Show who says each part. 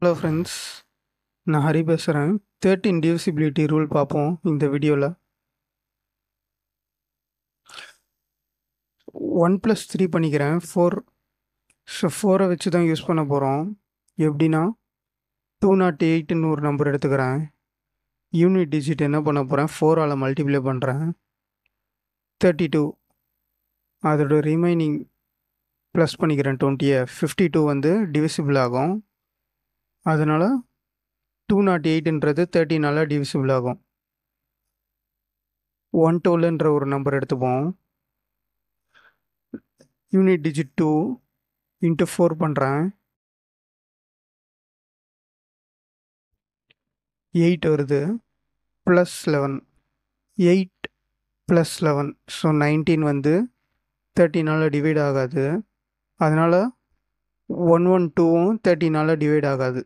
Speaker 1: Hello friends, நான் ஹரி பேசுகிறேன். 13 divisibility rule பார்ப்போம் இந்த வீடியோவில். 1+3 பண்ணிக்கிறேன் 4. ஸோ 4 வச்சு தான் யூஸ் பண்ண போகிறோம். எப்படின்னா 208ன்னு ஒரு நம்பர் எடுத்துக்கிறேன். யூனிட் டிஜிட் என்ன பண்ண போகிறேன், 4ஆல் மல்டிப்ளை பண்ணுறேன். 32 அதோட ரிமைனிங் ப்ளஸ் பண்ணிக்கிறேன் 20. 52 வந்து டிவிசிபிள் ஆகும். அதனால் 208ன்றது 13ஆல் டிவிசிபிள் ஆகும். 112ன்ற ஒரு நம்பர் எடுத்துப்போம். யூனிட் டிஜிட் 2 இன்ட்டு 4 பண்ணுறேன். 8 வருது. ப்ளஸ் 11. 8 + 11 ஸோ 19 வந்து 13ஆல் டிவைட் ஆகாது. அதனால் 112வும் 13ஆல் டிவைட் ஆகாது.